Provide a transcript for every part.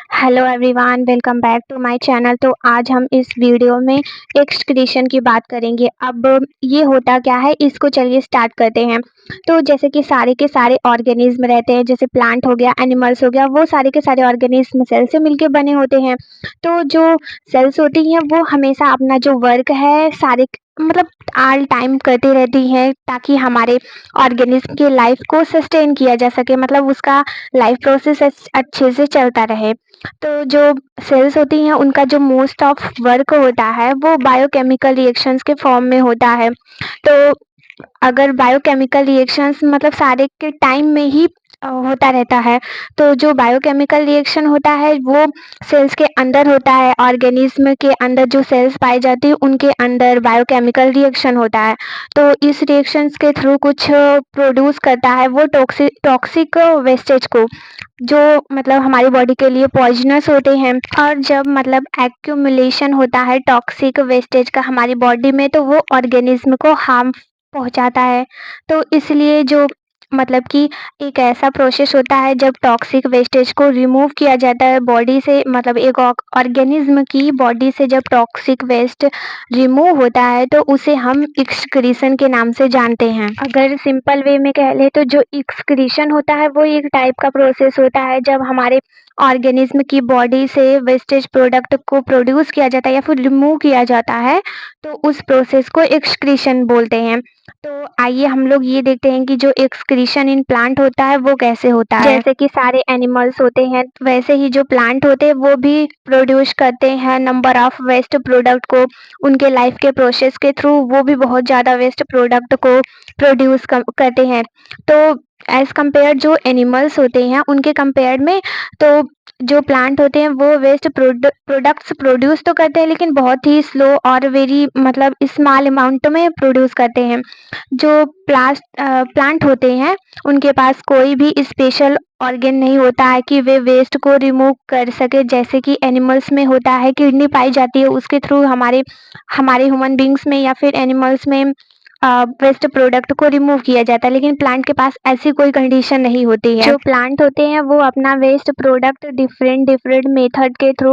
Hello everyone, welcome back to my channel. तो आज हम इस वीडियो में एक्सक्रीशन की बात करेंगे। अब ये होता क्या है, इसको चलिए स्टार्ट करते हैं। तो जैसे कि सारे के सारे ऑर्गेनिज्म रहते हैं, जैसे प्लांट हो गया, एनिमल्स हो गया, वो सारे के सारे ऑर्गेनिज्म सेल से मिलके बने होते हैं। तो जो सेल्स होती हैं वो हमेशा अपना जो वर्क है सारे मतलब ऑल टाइम करती रहती हैं, ताकि हमारे ऑर्गेनिज्म की लाइफ को सस्टेन किया जा सके, मतलब उसका लाइफ प्रोसेस अच्छे से चलता रहे। तो जो सेल्स होती हैं उनका जो मोस्ट ऑफ वर्क होता है वो बायोकेमिकल रिएक्शंस के फॉर्म में होता है। तो अगर बायोकेमिकल रिएक्शंस मतलब सारे के टाइम में ही होता रहता है। तो जो बायोकेमिकल रिएक्शन होता है वो सेल्स के अंदर होता है, ऑर्गेनिज्म के अंदर जो सेल्स पाई जाती है उनके अंदर बायोकेमिकल रिएक्शन होता है। तो इस रिएक्शंस के थ्रू कुछ प्रोड्यूस करता है वो टॉक्सिक वेस्टेज को, जो मतलब हमारी बॉडी के लिए पॉइजनस होते हैं। और जब मतलब एक्यूमुलेशन होता है टॉक्सिक वेस्टेज का हमारी बॉडी में, तो वो ऑर्गेनिज्म को हार्म पहुंचाता है। तो इसलिए जो मतलब कि एक ऐसा प्रोसेस होता है जब टॉक्सिक वेस्टेज को रिमूव किया जाता है बॉडी से, मतलब एक ऑर्गेनिज्म की बॉडी से जब टॉक्सिक वेस्ट रिमूव होता है तो उसे हम एक्सक्रीशन के नाम से जानते हैं। अगर सिंपल वे में कह ले तो जो एक्सक्रीशन होता है वो एक टाइप का प्रोसेस होता है जब हमारे ऑर्गेनिज्म की बॉडी से वेस्टेज प्रोडक्ट को प्रोड्यूस किया जाता है या फिर रिमूव किया जाता है, तो उस प्रोसेस को एक्सक्रीशन बोलते हैं। तो आइए हम लोग ये देखते हैं कि जो एक्सक्रीशन इन प्लांट होता है वो कैसे होता है। जैसे कि सारे एनिमल्स होते हैं वैसे ही जो प्लांट होते हैं वो भी प्रोड्यूस करते हैं नंबर ऑफ वेस्ट प्रोडक्ट को। उनके लाइफ के प्रोसेस के थ्रू वो भी बहुत ज़्यादा वेस्ट प्रोडक्ट को प्रोड्यूस करते हैं। तो एज कंपेयर जो एनिमल्स होते हैं उनके कंपेयर में, तो जो प्लांट होते हैं वो वेस्ट प्रोडक्ट्स प्रोड्यूस तो करते हैं लेकिन बहुत ही स्लो और वेरी मतलब स्मॉल अमाउंट में प्रोड्यूस करते हैं। जो प्लांट होते हैं उनके पास कोई भी स्पेशल ऑर्गन नहीं होता है कि वे वेस्ट को रिमूव कर सके, जैसे कि एनिमल्स में होता है। किडनी पाई जाती है, उसके थ्रू हमारे हमारे ह्यूमन बींग्स में या फिर एनिमल्स में वेस्ट प्रोडक्ट को रिमूव किया जाता है, लेकिन प्लांट के पास ऐसी कोई कंडीशन नहीं होती है। जो प्लांट होते हैं वो अपना waste product different different method के थ्रू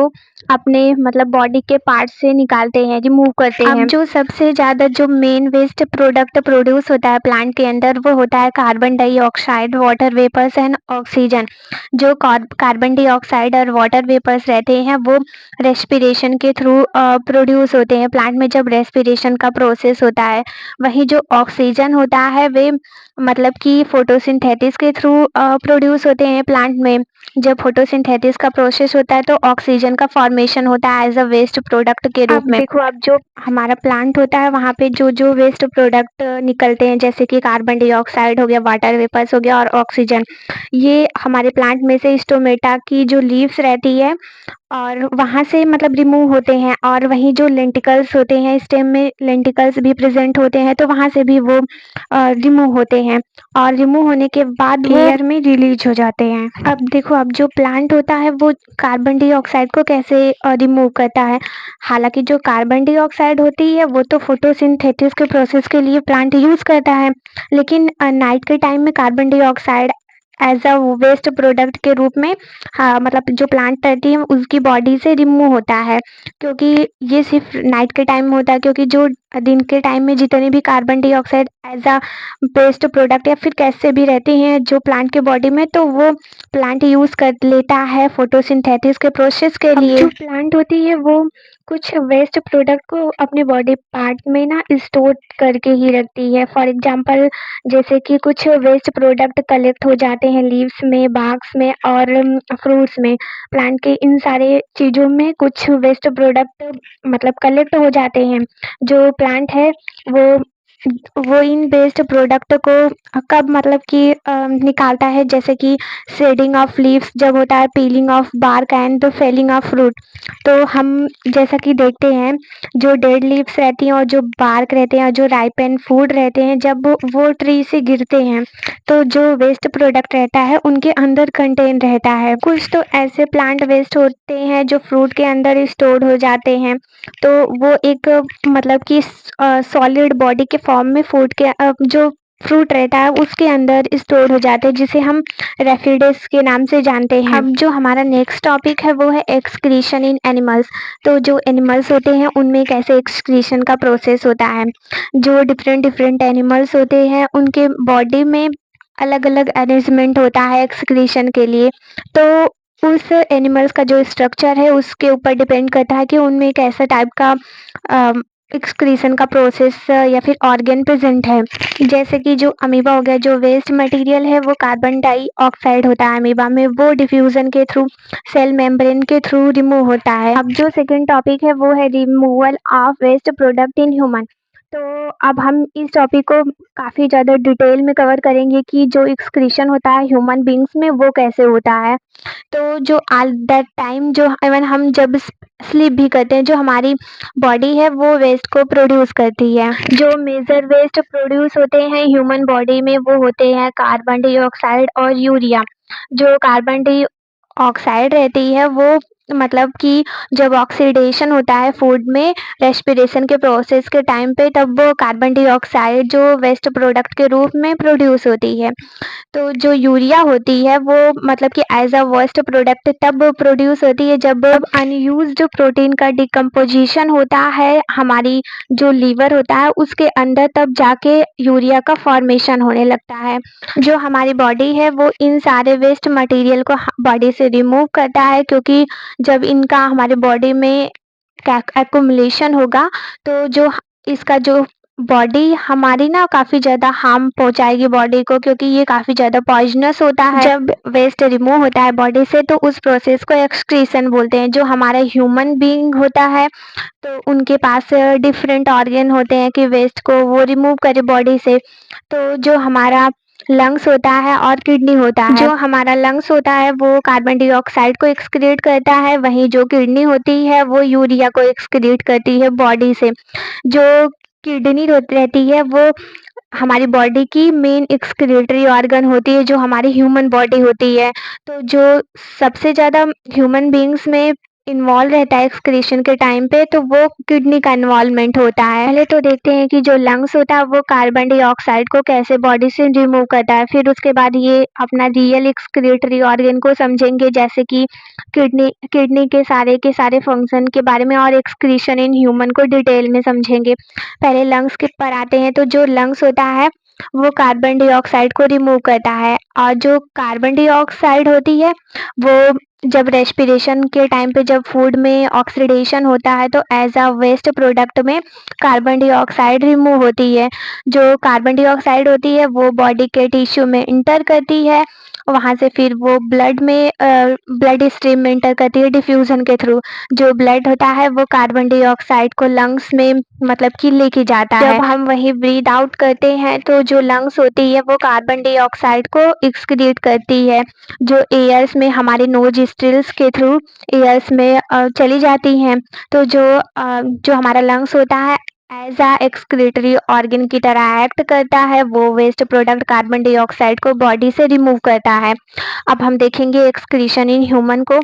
अपने मतलब बॉडी के पार्ट से निकालते हैं, रिमूव करते हैं। अब जो सबसे ज़्यादा जो मेन वेस्ट प्रोडक्ट प्रोड्यूस होता है प्लांट के अंदर वो होता है carbon dioxide, water vapours and oxygen. जो कार्बन डाइऑक्साइड और वाटर वेपर्स रहते हैं वो रेस्पिरेशन के थ्रू प्रोड्यूस होते हैं प्लांट में, जब रेस्पिरेशन का प्रोसेस होता है। वहीं जो ऑक्सीजन होता है वे मतलब कि फोटोसिंथेसिस के थ्रू प्रोड्यूस होते हैं प्लांट में। जब फोटोसिंथेसिस का प्रोसेस होता है तो ऑक्सीजन का फॉर्मेशन होता है एज अ वेस्ट प्रोडक्ट के रूप में। देखो, अब जो हमारा प्लांट होता है वहाँ पे जो जो वेस्ट प्रोडक्ट निकलते हैं, जैसे कि कार्बन डाइऑक्साइड हो गया, वाटर वेपर्स हो गया और ऑक्सीजन, ये हमारे प्लांट में से स्टोमेटा की जो लीव्स रहती है और वहाँ से मतलब रिमूव होते हैं। और वहीं जो लेंटिकल्स होते हैं, स्टेम में लेंटिकल्स भी प्रेजेंट होते हैं, तो वहाँ से भी वो रिमूव होते हैं और रिमूव होने के बाद एयर में रिलीज हो जाते हैं। अब देखो, अब जो प्लांट होता है वो कार्बन डाइऑक्साइड को कैसे रिमूव करता है। हालांकि जो कार्बन डाइऑक्साइड होती है वो तो फोटोसिंथेसिस के प्रोसेस के लिए प्लांट यूज करता है, लेकिन नाइट के टाइम में carbon dioxide as a waste product के रूप में, हाँ, मतलब जो प्लांट रहती है उसकी बॉडी से रिमूव होता है। क्योंकि ये सिर्फ नाइट के टाइम में होता है, क्योंकि जो दिन के टाइम में जितने भी carbon dioxide as a waste product या फिर कैसे भी रहते हैं जो प्लांट के बॉडी में, तो वो प्लांट यूज कर लेता है फोटोसिंथेसिस के प्रोसेस के लिए। जो प्लांट होती है वो कुछ वेस्ट प्रोडक्ट को अपने बॉडी पार्ट में ना स्टोर करके ही रखती है। फॉर एग्जांपल, जैसे कि कुछ वेस्ट प्रोडक्ट कलेक्ट हो जाते हैं लीव्स में, बाग्स में और फ्रूट्स में। प्लांट के इन सारे चीज़ों में कुछ वेस्ट प्रोडक्ट मतलब कलेक्ट हो जाते हैं। जो प्लांट है वो वो इन वेस्ट प्रोडक्ट को कब मतलब कि निकालता है, जैसे कि शेडिंग ऑफ लीव्स जब होता है, peeling off bark and falling off fruit. तो हम जैसा कि देखते हैं जो डेड लीव्स रहती हैं और जो बार्क रहते हैं और जो राइप एंड फूड रहते हैं, जब वो ट्री से गिरते हैं तो जो वेस्ट प्रोडक्ट रहता है उनके अंदर कंटेन रहता है। कुछ तो ऐसे प्लांट वेस्ट होते हैं जो फ्रूट के अंदर स्टोर हो जाते हैं, तो वो एक मतलब कि सॉलिड बॉडी के फॉर्म में फूड के जो फ्रूट रहता है उसके अंदर स्टोर हो जाते हैं, जिसे हम रेफिडेस के नाम से जानते हैं। अब जो हमारा नेक्स्ट टॉपिक है वो है एक्सक्रीशन इन एनिमल्स। तो जो एनिमल्स होते हैं उनमें कैसे एक्सक्रीशन का प्रोसेस होता है। जो डिफरेंट डिफरेंट एनिमल्स होते हैं उनके बॉडी में अलग अलग अरेंजमेंट होता है एक्सक्रीशन के लिए। तो उस एनिमल्स का जो स्ट्रक्चर है उसके ऊपर डिपेंड करता है कि उनमें कैसा टाइप का एक्सक्रीशन का प्रोसेस या फिर ऑर्गन प्रेजेंट है। जैसे कि जो अमीबा हो गया, जो वेस्ट मटेरियल है वो कार्बन डाइऑक्साइड होता है अमीबा में, वो डिफ्यूजन के थ्रू सेल मेम्ब्रेन के थ्रू रिमूव होता है। अब जो सेकंड टॉपिक है वो है removal of waste product in human. तो अब हम इस टॉपिक को काफ़ी ज़्यादा डिटेल में कवर करेंगे कि जो एक्सक्रीशन होता है ह्यूमन बींग्स में वो कैसे होता है। तो जो एट दैट टाइम जो इवन हम जब स्लीप भी करते हैं, जो हमारी बॉडी है वो वेस्ट को प्रोड्यूस करती है। जो मेजर वेस्ट प्रोड्यूस होते हैं ह्यूमन बॉडी में वो होते हैं कार्बन डाइऑक्साइड और यूरिया। जो कार्बन डाइऑक्साइड रहती है वो मतलब कि जब ऑक्सीडेशन होता है फूड में रेस्पिरेशन के प्रोसेस के टाइम पे, तब वो कार्बन डाइऑक्साइड जो वेस्ट प्रोडक्ट के रूप में प्रोड्यूस होती है। तो जो यूरिया होती है वो मतलब कि एज अ वेस्ट प्रोडक्ट तब प्रोड्यूस होती है जब अनयूज्ड प्रोटीन का डिकम्पोजिशन होता है हमारी जो लीवर होता है उसके अंदर, तब जाके यूरिया का फॉर्मेशन होने लगता है। जो हमारी बॉडी है वो इन सारे वेस्ट मटेरियल को बॉडी से रिमूव करता है, क्योंकि जब इनका हमारे बॉडी में एक्युमुलेशन होगा तो जो इसका जो बॉडी हमारी ना काफ़ी ज़्यादा हार्म पहुँचाएगी बॉडी को, क्योंकि ये काफ़ी ज़्यादा पॉइजनस होता है। जब वेस्ट रिमूव होता है बॉडी से तो उस प्रोसेस को एक्सक्रीशन बोलते हैं। जो हमारा ह्यूमन बीइंग होता है तो उनके पास डिफरेंट ऑर्गन होते हैं कि वेस्ट को वो रिमूव करे बॉडी से। तो जो हमारा लंग्स होता है और किडनी होता है। जो हमारा लंग्स होता है वो कार्बन डाइऑक्साइड को एक्सक्रीट करता है, वहीं जो किडनी होती है वो यूरिया को एक्सक्रीट करती है बॉडी से। जो किडनी रहती है वो हमारी बॉडी की मेन एक्सक्रीटरी ऑर्गन होती है, जो हमारी ह्यूमन बॉडी होती है। तो जो सबसे ज़्यादा ह्यूमन बीइंग्स में इन्वॉल्व रहता है एक्सक्रीशन के टाइम पे, तो वो किडनी का इन्वॉल्वमेंट होता है। पहले तो देखते हैं कि जो लंग्स होता है वो कार्बन डाइऑक्साइड को कैसे बॉडी से रिमूव करता है, फिर उसके बाद ये अपना रियल एक्सक्रीटरी ऑर्गन को समझेंगे, जैसे कि किडनी किडनी के सारे फंक्शन के बारे में और एक्सक्रीशन इन ह्यूमन को डिटेल में समझेंगे। पहले लंग्स के पर आते हैं। तो जो लंग्स होता है वो कार्बन डाइऑक्साइड को रिमूव करता है, और जो कार्बन डाइऑक्साइड होती है वो जब रेस्पिरेशन के टाइम पे जब फूड में ऑक्सीडेशन होता है तो एज अ वेस्ट प्रोडक्ट में कार्बन डाइऑक्साइड रिमूव होती है। जो कार्बन डाइऑक्साइड होती है वो बॉडी के टिश्यू में इंटर करती है, वहाँ से फिर वो ब्लड में ब्लड स्ट्रीम में इंटर करती है डिफ्यूजन के थ्रू। जो ब्लड होता है वो कार्बन डाइऑक्साइड को लंग्स में मतलब कि लेके जाता है। जब हम वही ब्रीथ आउट करते हैं तो जो लंग्स होती है वो कार्बन डाइऑक्साइड को एक्सक्रीट करती है, जो एयर्स में हमारे नोज स्ट्रिल्स के थ्रू एयर्स में चली जाती हैं। तो जो हमारा लंग्स होता है एज अ एक्सक्रीटरी ऑर्गन की तरह एक्ट करता है, वो वेस्ट प्रोडक्ट कार्बन डाइऑक्साइड को बॉडी से रिमूव करता है। अब हम देखेंगे एक्सक्रीशन इन ह्यूमन को।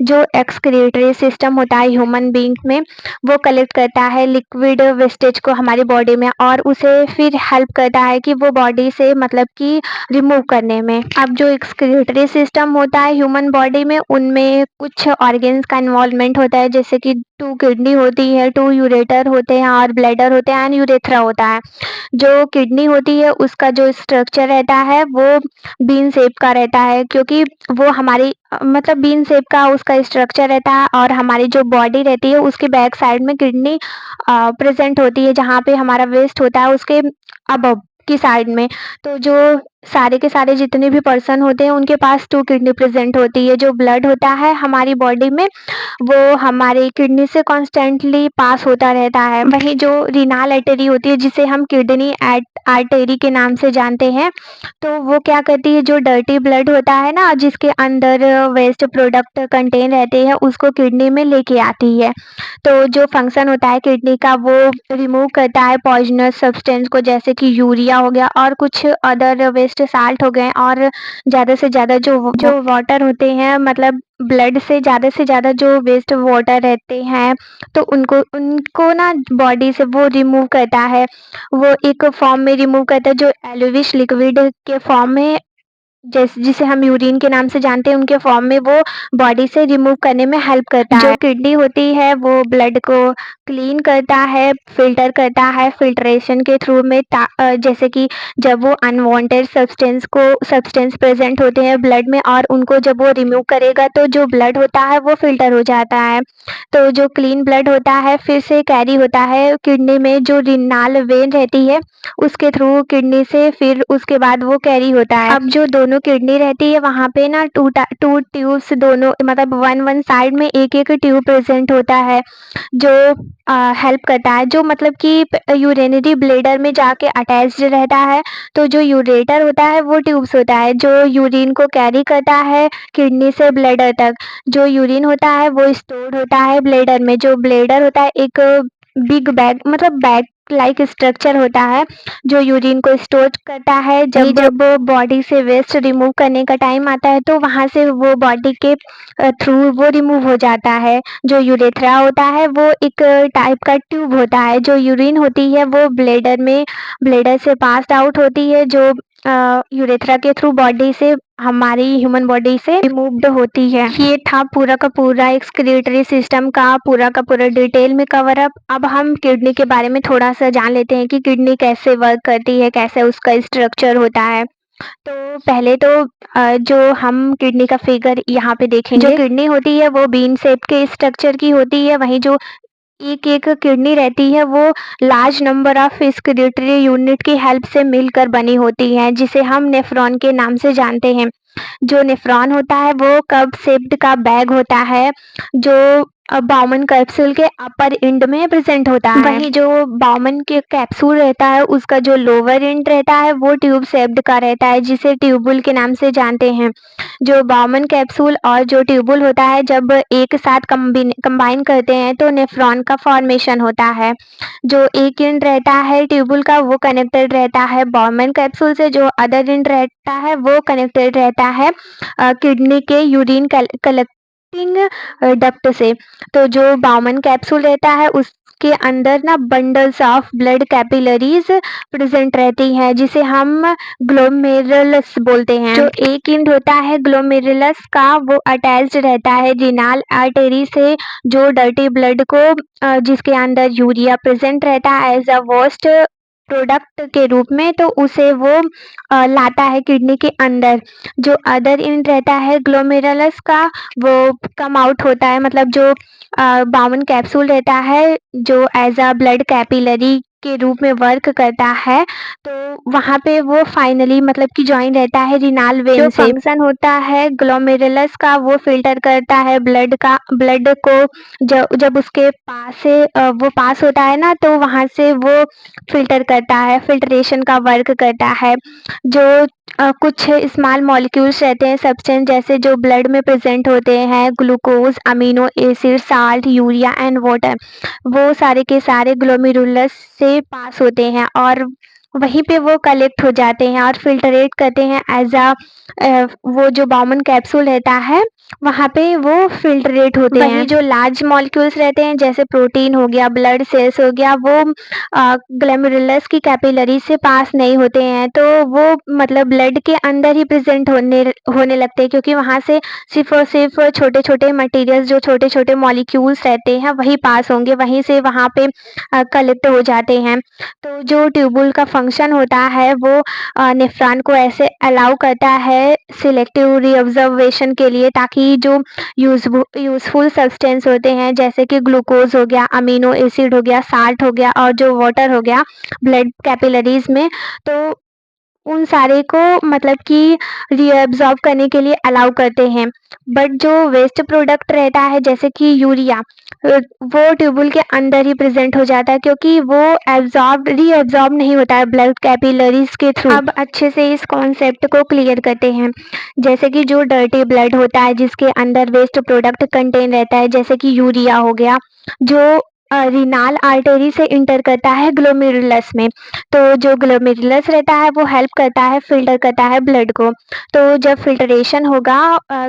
जो एक्सक्रीटरी सिस्टम होता है ह्यूमन बीइंग में वो कलेक्ट करता है लिक्विड वेस्टेज को हमारी बॉडी में, और उसे फिर हेल्प करता है कि वो बॉडी से मतलब कि रिमूव करने में। अब जो एक्सक्रीटरी सिस्टम होता है ह्यूमन बॉडी में उनमें कुछ ऑर्गन्स का इन्वॉल्वमेंट होता है, जैसे कि 2 किडनी होती है, 2 यूरेटर होते हैं और ब्लैडर होते हैं एंड यूरेथ्रा होता है। जो किडनी होती है उसका जो स्ट्रक्चर रहता है वो बीन शेप का रहता है, क्योंकि वो हमारी मतलब बीन शेप का उसका स्ट्रक्चर रहता है, और हमारी जो बॉडी रहती है उसके बैक साइड में किडनी प्रेजेंट होती है, जहाँ पे हमारा वेस्ट होता है उसके अबव की साइड में। तो जो सारे के सारे जितने भी पर्सन होते हैं उनके पास 2 किडनी प्रेजेंट होती है। जो ब्लड होता है हमारी बॉडी में वो हमारी किडनी से कॉन्स्टेंटली पास होता रहता है। वहीं जो रीनल आर्टरी होती है जिसे हम किडनी आर्टरी के नाम से जानते हैं, तो वो क्या करती है, जो डर्टी ब्लड होता है ना जिसके अंदर वेस्ट प्रोडक्ट कंटेन रहते हैं उसको किडनी में लेके आती है। तो जो फंक्शन होता है किडनी का वो रिमूव करता है पॉइजनस सब्सटेंस को, जैसे कि यूरिया हो गया और कुछ अदर वेस्ट वेस्ट साल्ट हो गए और ज़्यादा से ज़्यादा जो वाटर होते हैं, मतलब ब्लड से ज़्यादा जो वेस्ट वाटर रहते हैं, तो उनको उनको ना बॉडी से वो रिमूव करता है। वो एक फॉर्म में रिमूव करता है जो येलोविश लिक्विड के फॉर्म में, जिसे हम यूरिन के नाम से जानते हैं, उनके फॉर्म में वो बॉडी से रिमूव करने में हेल्प करता है। जो किडनी होती है वो ब्लड को क्लीन करता है, फ़िल्टर करता है फ़िल्ट्रेशन के थ्रू में, जैसे कि जब वो अनवांटेड सब्सटेंस प्रेज़ेंट होते हैं ब्लड में और उनको जब वो रिमूव करेगा तो जो ब्लड होता है वो फ़िल्टर हो जाता है। तो जो क्लीन ब्लड होता है फिर से कैरी होता है किडनी में, जो रीनल वेन रहती है उसके थ्रू किडनी से, फिर उसके बाद वो कैरी होता है। अब जो दोनों किडनी रहती है वहाँ पे ना टू ट्यूब्स, दोनों मतलब वन साइड में एक-एक ट्यूब प्रेज़ेंट होता है, जो हेल्प करता है, जो मतलब कि यूरिनरी ब्लैडर में जाके अटैच्ड रहता है। तो जो यूरेटर होता है वो ट्यूब्स होता है जो यूरिन को कैरी करता है किडनी से ब्लैडर तक। जो यूरिन होता है वो स्टोर्ड होता है ब्लैडर में। जो ब्लैडर होता है एक बिग बैग, मतलब बैग लाइक स्ट्रक्चर होता है जो यूरिन को स्टोर करता है। जब बॉडी से वेस्ट रिमूव करने का टाइम आता है तो वहाँ से वो बॉडी के थ्रू वो रिमूव हो जाता है। जो यूरेथ्रा होता है वो एक टाइप का ट्यूब होता है। जो यूरिन होती है वो ब्लैडर से पास आउट होती है, जो यूरेथ्रा के थ्रू बॉडी से, हमारी ह्यूमन बॉडी से रिमूव्ड होती है। ये था पूरा का पूरा एक्सक्रीटरी सिस्टम का पूरा डिटेल में कवर अप। अब हम किडनी के बारे में थोड़ा सा जान लेते हैं कि किडनी कैसे वर्क करती है, कैसे उसका स्ट्रक्चर होता है। तो पहले तो जो हम किडनी का फिगर यहाँ पे देखेंगे, जो किडनी होती है वो बीन शेप के स्ट्रक्चर की होती है। वहीं जो एक किडनी रहती है वो large number of excretory unit की हेल्प से मिलकर बनी होती है, जिसे हम नेफ्रॉन के नाम से जानते हैं। जो नेफ्रॉन होता है वो कर्व शेप्ड का बैग होता है, जो बाउमन कैप्सूल के अपर एंड में प्रेजेंट होता है। वहीं जो बाउमन के कैप्सूल रहता है उसका जो लोअर एंड रहता है वो ट्यूब शेप्ड का रहता है, जिसे ट्यूबुल के नाम से जानते हैं। जो बाउमन कैप्सूल और जो ट्यूबुल होता है जब एक साथ कंबाइन करते हैं तो नेफ्रॉन का फॉर्मेशन होता है। जो एक एंड रहता है ट्यूबुल का वो कनेक्टेड रहता है बाउमन कैप्सूल से, जो अदर एंड रहता है वो कनेक्टेड रहता है किडनी के यूरिन कलेक्टिंग डक्ट से। तो जो बाउमन कैप्सूल रहता है उसके अंदर ना bundles of blood capillaries present रहती हैं, जिसे हम ग्लोमेरुलस बोलते हैं। जो एक एंड होता है ग्लोमेरुलस का वो अटैच्ड रहता है रीनल आर्टरी से, जो डर्टी ब्लड को जिसके अंदर यूरिया प्रेजेंट रहता है एज अ वेस्ट प्रोडक्ट के रूप में, तो उसे वो लाता है किडनी के अंदर। जो अदर एंड रहता है ग्लोमेरुलस का वो कम आउट होता है, मतलब जो बाउमन कैप्सूल रहता है जो एज अ ब्लड कैपिलरी के रूप में वर्क करता है, तो वहाँ पे वो फाइनली मतलब कि जॉइन रहता है रीनल वेन से। जो फंक्शन होता है ग्लोमेरुलस का वो फिल्टर करता है ब्लड को, जब उसके पास से वो पास होता है ना, तो वहाँ से वो फिल्टर करता है, फिल्ट्रेशन का वर्क करता है। जो कुछ स्मॉल मॉलिक्यूल्स रहते हैं सब्सटेंस, जैसे जो ब्लड में प्रेजेंट होते हैं glucose, amino acid, salt, urea and water, वो सारे के सारे ग्लोमेरुलस से पास होते हैं और वहीं पे वो कलेक्ट हो जाते हैं और फिल्टरेट करते हैं एज अ वो जो बाउमन कैप्सूल रहता है वहाँ पे वो फिल्टरेट होते हैं। वहीं जो लार्ज मॉलिक्यूल्स रहते हैं जैसे प्रोटीन हो गया, ब्लड सेल्स हो गया, वो ग्लोमेरुलस की कैपिलरी से पास नहीं होते हैं, तो वो मतलब ब्लड के अंदर ही प्रेजेंट होने लगते हैं, क्योंकि वहाँ से सिर्फ और सिर्फ छोटे छोटे मटेरियल्स, जो छोटे छोटे मॉलिक्यूल्स रहते हैं वही पास होंगे, वहीं से वहाँ पे कलेक्ट हो जाते हैं। तो जो ट्यूबुल का फंक्शन होता है वो नेफ्रॉन को ऐसे अलाउ करता है सिलेक्टिव रीऑब्जर्वेशन के लिए, ताकि जो यूजफुल सब्सटेंस होते हैं जैसे कि ग्लूकोज हो गया, अमीनो एसिड हो गया, साल्ट हो गया और जो वाटर हो गया ब्लड कैपिलरीज में, तो उन सारे को मतलब कि रीअब्सॉर्ब करने के लिए अलाउ करते हैं। बट जो वेस्ट प्रोडक्ट रहता है जैसे कि यूरिया, वो ट्यूबुल के अंदर ही प्रेजेंट हो जाता है, क्योंकि वो रीअब्सॉर्ब नहीं होता है ब्लड कैपिलरीज के थ्रू। अब अच्छे से इस कॉन्सेप्ट को क्लियर करते हैं। जैसे कि जो डर्टी ब्लड होता है जिसके अंदर वेस्ट प्रोडक्ट कंटेन रहता है, जैसे कि यूरिया हो गया, जो रीनाल आर्टरी से इंटर करता है ग्लोमेरुलस में। तो जो ग्लोमेरुलस रहता है वो हेल्प करता है, फ़िल्टर करता है ब्लड को। तो जब फ़िल्टरेशन होगा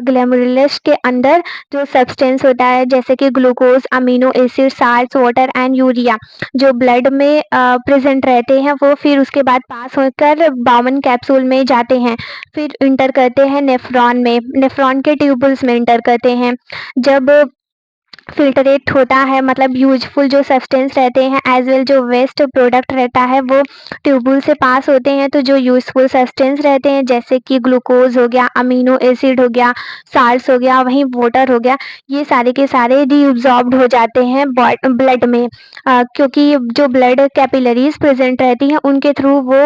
ग्लोमेरुलस के अंदर जो सब्सटेंस होता है जैसे कि glucose, amino acid, salts, water and urea जो ब्लड में प्रेज़ेंट रहते हैं वो फिर उसके बाद पास होकर बाउमन कैप्सूल में जाते हैं। फिर इंटर करते हैं नेफ्रॉन में, नेफ्रॉन के ट्यूबुल्स में इंटर करते हैं। जब फ़िल्टरेट होता है मतलब यूज़फुल जो सब्सटेंस रहते हैं एज़ वेल जो वेस्ट प्रोडक्ट रहता है वो ट्यूबुल से पास होते हैं, तो जो यूज़फुल सब्सटेंस रहते हैं जैसे कि ग्लूकोज़ हो गया, अमीनो एसिड हो गया, साल्ट्स हो गया, वहीं वाटर हो गया, ये सारे के सारे रीअब्ज़ॉर्ब्ड हो जाते हैं ब्लड में। क्योंकि जो ब्लड कैपिलरीज़ प्रेज़ेंट रहती हैं उनके थ्रू वो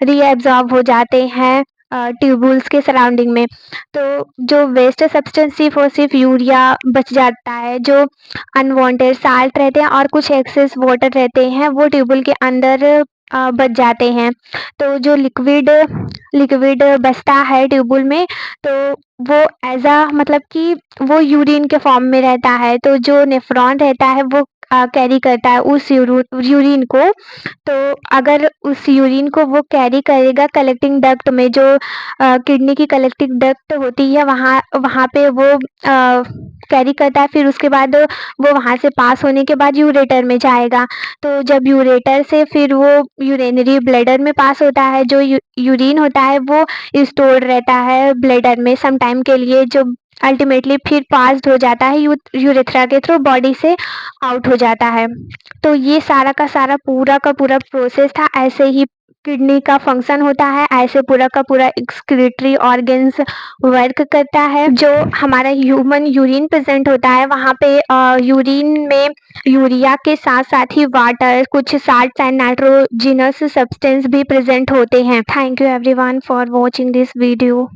रीअब्ज़ॉर्ब हो जाते हैं ट्यूबुल्स के सराउंडिंग में। तो जो वेस्ट सब्सटेंस सिर्फ़ और सिर्फ़ यूरिया बच जाता है, जो अनवांटेड साल्ट रहते हैं और कुछ एक्सेस वाटर रहते हैं वो ट्यूबुल के अंदर बच जाते हैं। तो जो लिक्विड लिक्विड बचता है ट्यूबुल में तो वो एज़ मतलब कि वो यूरिन के फॉर्म में रहता है। तो जो नेफ्रॉन रहता है वो कैरी करता है उस यूरिन को। तो अगर उस यूरिन को वो कैरी करेगा कलेक्टिंग डक्ट में जो किडनी की कलेक्टिंग डक्ट होती है वहाँ वहाँ पे वो कैरी करता है, फिर उसके बाद वो वहाँ से पास होने के बाद यूरेटर में जाएगा। तो जब यूरेटर से फिर वो यूरिनरी ब्लैडर में पास होता है, जो यूरिन होता है वो स्टोर्ड रहता है ब्लैडर में सम टाइम के लिए, जो अल्टीमेटली फिर पास्ड हो जाता है यूरेथ्रा के थ्रू बॉडी से आउट हो जाता है। तो ये सारा का सारा पूरा का पूरा प्रोसेस था। ऐसे ही किडनी का फंक्शन होता है, ऐसे पूरा का पूरा एक्सक्रीटरी ऑर्गन्स वर्क करता है। जो हमारा ह्यूमन यूरिन प्रेजेंट होता है वहाँ पे यूरिन में यूरिया के साथ साथ ही वाटर, कुछ साल्ट्स एंड नाइट्रोजिनस सब्सटेंस भी प्रेजेंट होते हैं। Thank you everyone for watching this video.